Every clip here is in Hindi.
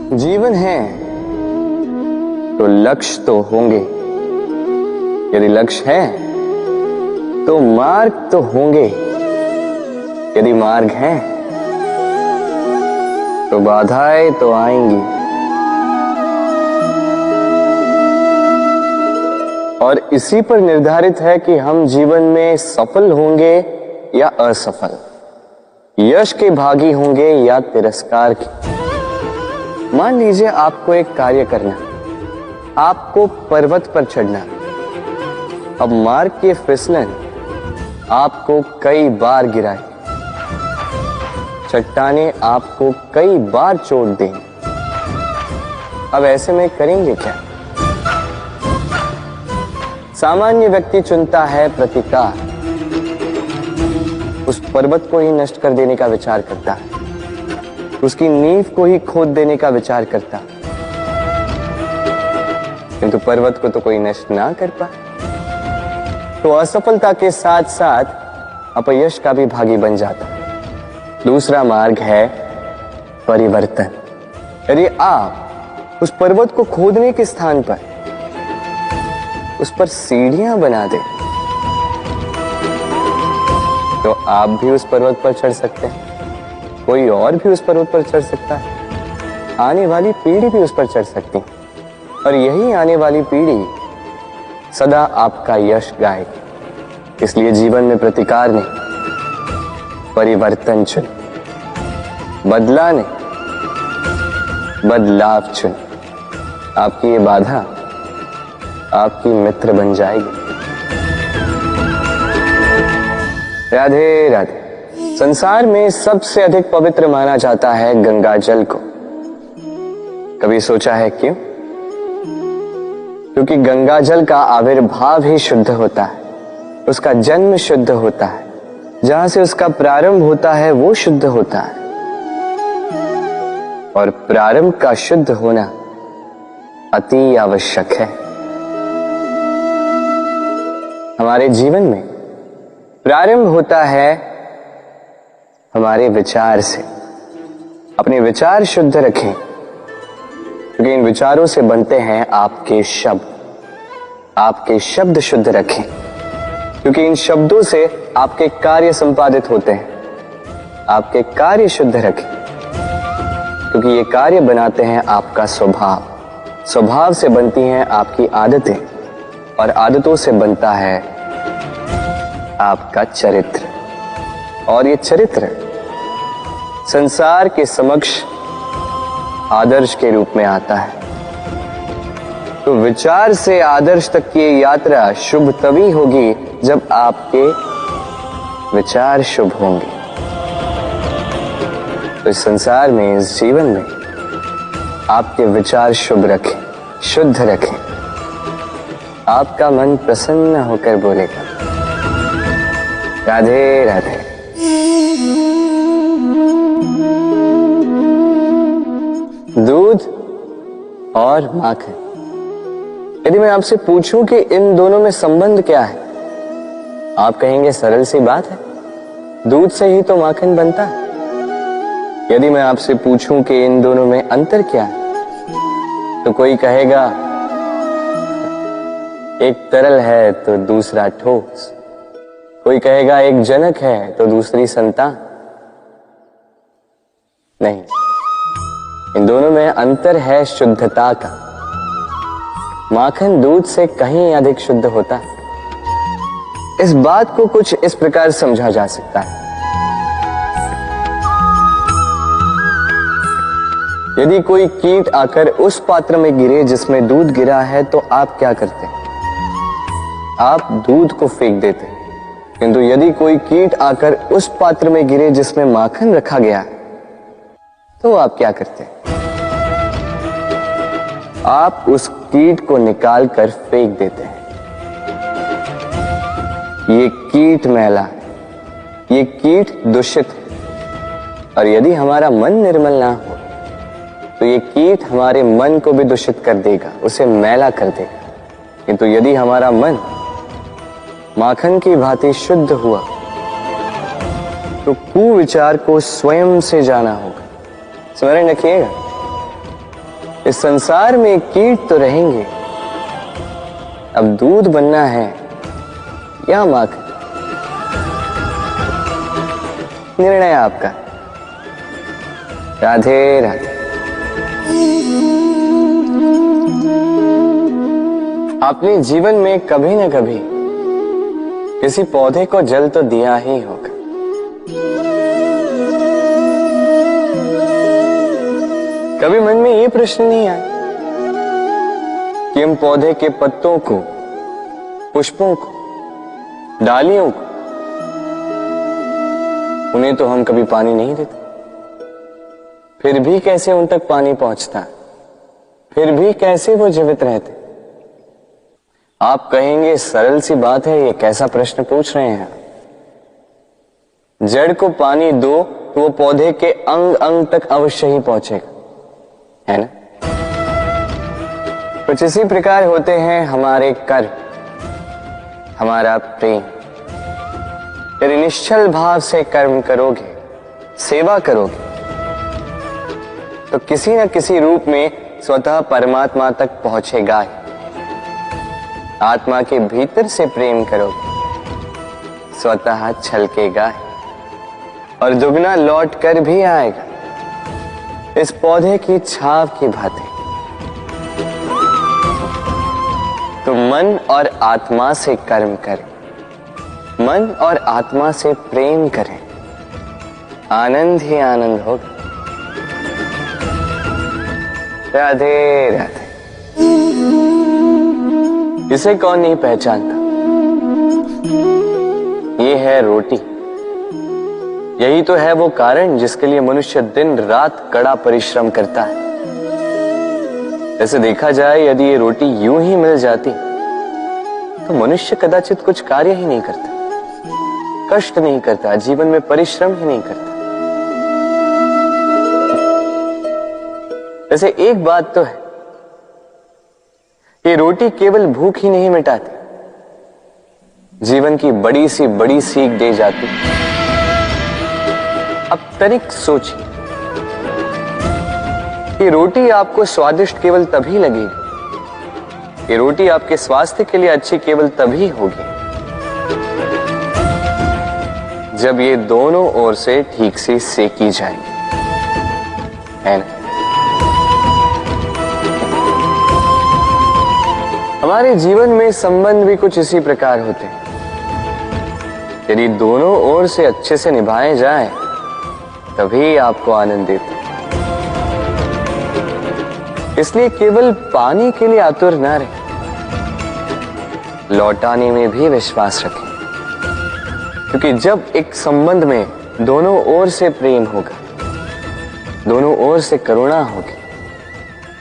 जीवन है तो लक्ष्य तो होंगे, यदि लक्ष्य है तो मार्ग तो होंगे, यदि मार्ग है तो बाधाएं तो आएंगी। और इसी पर निर्धारित है कि हम जीवन में सफल होंगे या असफल, यश के भागी होंगे या तिरस्कार के। मान लीजिए आपको एक कार्य करना, आपको पर्वत पर चढ़ना। अब मार्ग के फिसलन आपको कई बार गिराए, चट्टाने आपको कई बार चोट दें। अब ऐसे में करेंगे क्या? सामान्य व्यक्ति चुनता है प्रतिकार, उस पर्वत को ही नष्ट कर देने का विचार करता है, उसकी नींव को ही खोद देने का विचार करता, किंतु पर्वत को तो कोई नष्ट ना कर पाए, तो असफलता के साथ साथ अपयश का भी भागी बन जाता। दूसरा मार्ग है परिवर्तन। यदि आप उस पर्वत को खोदने के स्थान पर उस पर सीढ़ियां बना दे तो आप भी उस पर्वत पर चढ़ सकते हैं, कोई और भी उस पर्वत पर चढ़ सकता है, आने वाली पीढ़ी भी उस पर चढ़ सकती है, और यही आने वाली पीढ़ी सदा आपका यश गाएगी। इसलिए जीवन में प्रतिकार नहीं, परिवर्तन चुन, बदला नहीं, बदलाव चुन। आपकी ये बाधा आपकी मित्र बन जाएगी। राधे राधे। संसार में सबसे अधिक पवित्र माना जाता है गंगा जल को। कभी सोचा है क्यों? क्योंकि गंगा जल का आविर्भाव ही शुद्ध होता है, उसका जन्म शुद्ध होता है, जहां से उसका प्रारंभ होता है वो शुद्ध होता है। और प्रारंभ का शुद्ध होना अति आवश्यक है। हमारे जीवन में प्रारंभ होता है हमारे विचार से। अपने विचार शुद्ध रखें, क्योंकि इन विचारों से बनते हैं आपके शब्द। आपके शब्द शुद्ध रखें, क्योंकि इन शब्दों से आपके कार्य संपादित होते हैं। आपके कार्य शुद्ध रखें, क्योंकि ये कार्य बनाते हैं आपका स्वभाव। स्वभाव से बनती हैं आपकी आदतें, और आदतों से बनता है आपका चरित्र। और ये चरित्र संसार के समक्ष आदर्श के रूप में आता है। तो विचार से आदर्श तक की यात्रा शुभ तभी होगी जब आपके विचार शुभ होंगे। तो इस संसार में, इस जीवन में आपके विचार शुभ रखें, शुद्ध रखें। आपका मन प्रसन्न होकर बोलेगा राधे राधे। दूध और माखन। यदि मैं आपसे पूछूं कि इन दोनों में संबंध क्या है, आप कहेंगे सरल सी बात है, दूध से ही तो माखन बनता है। यदि मैं आपसे पूछूं कि इन दोनों में अंतर क्या है, तो कोई कहेगा एक तरल है तो दूसरा ठोस, कोई कहेगा एक जनक है तो दूसरी संतान। नहीं, इन दोनों में अंतर है शुद्धता का। माखन दूध से कहीं अधिक शुद्ध होता है। इस बात को कुछ इस प्रकार समझा जा सकता है। यदि कोई कीट आकर उस पात्र में गिरे जिसमें दूध गिरा है, तो आप क्या करते? आप दूध को फेंक देते। किंतु यदि कोई कीट आकर उस पात्र में गिरे जिसमें माखन रखा गया, तो आप क्या करते? आप उस कीट को निकाल कर फेंक देते हैं। ये कीट मैला है, ये कीट दूषित है। और यदि हमारा मन निर्मल ना हो, तो ये कीट हमारे मन को भी दूषित कर देगा, उसे मैला कर देगा। किंतु यदि हमारा मन माखन की भांति शुद्ध हुआ, तो कुविचार को स्वयं से जाना होगा। स्मरण रखिएगा, इस संसार में कीट तो रहेंगे, अब दूध बनना है या माखन, निर्णय आपका। राधे राधे। आपने जीवन में कभी न कभी किसी पौधे को जल तो दिया ही होगा। कभी मन में ये प्रश्न नहीं आया कि हम पौधे के पत्तों को, पुष्पों को, डालियों को, उन्हें तो हम कभी पानी नहीं देते, फिर भी कैसे उन तक पानी पहुंचता है, फिर भी कैसे वो जीवित रहते। आप कहेंगे सरल सी बात है, ये कैसा प्रश्न पूछ रहे हैं। जड़ को पानी दो तो वो पौधे के अंग अंग तक अवश्य ही पहुंचेगा, है ना। कुछ इसी प्रकार होते हैं हमारे कर्म, हमारा प्रेम। यदि निश्चल भाव से कर्म करोगे, सेवा करोगे, तो किसी न किसी रूप में स्वतः परमात्मा तक पहुंचेगा ही। आत्मा के भीतर से प्रेम करोगे, स्वतः छलकेगा ही और दुगना लौट कर भी आएगा, इस पौधे की छाव की भांति। तो मन और आत्मा से कर्म करें, मन और आत्मा से प्रेम करें, आनंद ही आनंद होगा। राधे राधे। इसे कौन नहीं पहचानता, ये है रोटी। यही तो है वो कारण जिसके लिए मनुष्य दिन रात कड़ा परिश्रम करता है। ऐसे देखा जाए, यदि ये रोटी यूं ही मिल जाती तो मनुष्य कदाचित कुछ कार्य ही नहीं करता, कष्ट नहीं करता, जीवन में परिश्रम ही नहीं करता। वैसे एक बात तो है, ये रोटी केवल भूख ही नहीं मिटाती, जीवन की बड़ी सी बड़ी सीख दे जाती। अब तनिक सोचिए, ये रोटी आपको स्वादिष्ट केवल तभी लगेगी, ये रोटी आपके स्वास्थ्य के लिए अच्छी केवल तभी होगी जब ये दोनों ओर से ठीक से सेकी जाएगी, है ना। हमारे जीवन में संबंध भी कुछ इसी प्रकार होते हैं। यदि दोनों ओर से अच्छे से निभाए जाए तभी आपको आनंद देते। इसलिए केवल पानी के लिए आतुर न रहे, लौटाने में भी विश्वास रखें। क्योंकि जब एक संबंध में दोनों ओर से प्रेम होगा, दोनों ओर से करुणा होगी,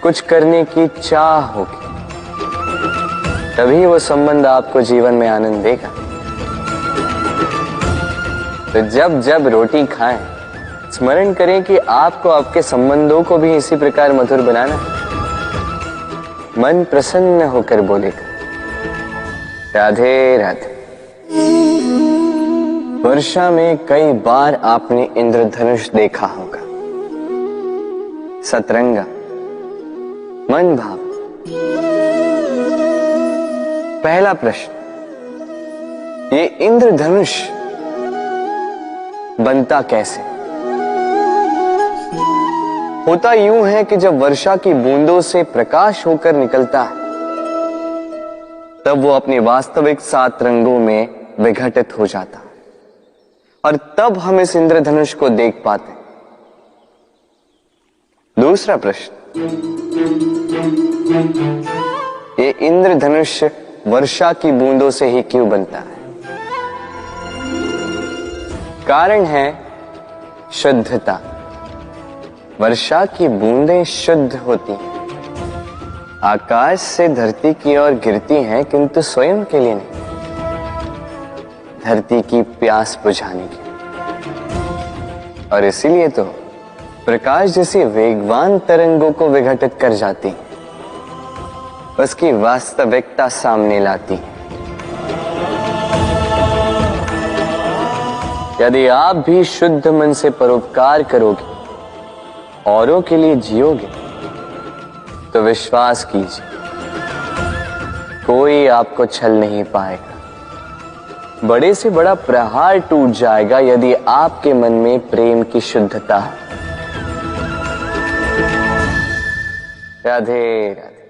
कुछ करने की चाह होगी, तभी वो संबंध आपको जीवन में आनंद देगा। तो जब जब रोटी खाएं, स्मरण करें कि आपको आपके संबंधों को भी इसी प्रकार मधुर बनाना है। मन प्रसन्न होकर बोलेगा, राधे राधे। वर्षा में कई बार आपने इंद्रधनुष देखा होगा, सतरंगा, मन भाव। पहला प्रश्न, ये इंद्रधनुष बनता कैसे? होता यूं है कि जब वर्षा की बूंदों से प्रकाश होकर निकलता है, तब वो अपने वास्तविक 7 रंगों में विघटित हो जाता है और तब हम इस इंद्रधनुष को देख पाते हैं। दूसरा प्रश्न, ये इंद्रधनुष वर्षा की बूंदों से ही क्यों बनता है? कारण है शुद्धता। वर्षा की बूंदें शुद्ध होती हैं, आकाश से धरती की ओर गिरती हैं, किंतु स्वयं के लिए नहीं, धरती की प्यास बुझाने के लिए। और इसीलिए तो प्रकाश जैसी वेगवान तरंगों को विघटित कर जाती है, उसकी वास्तविकता सामने लाती है। यदि आप भी शुद्ध मन से परोपकार करोगे, औरों के लिए जियोगे, तो विश्वास कीजिए, कोई आपको छल नहीं पाएगा। बड़े से बड़ा प्रहार टूट जाएगा यदि आपके मन में प्रेम की शुद्धता है। राधे राधे।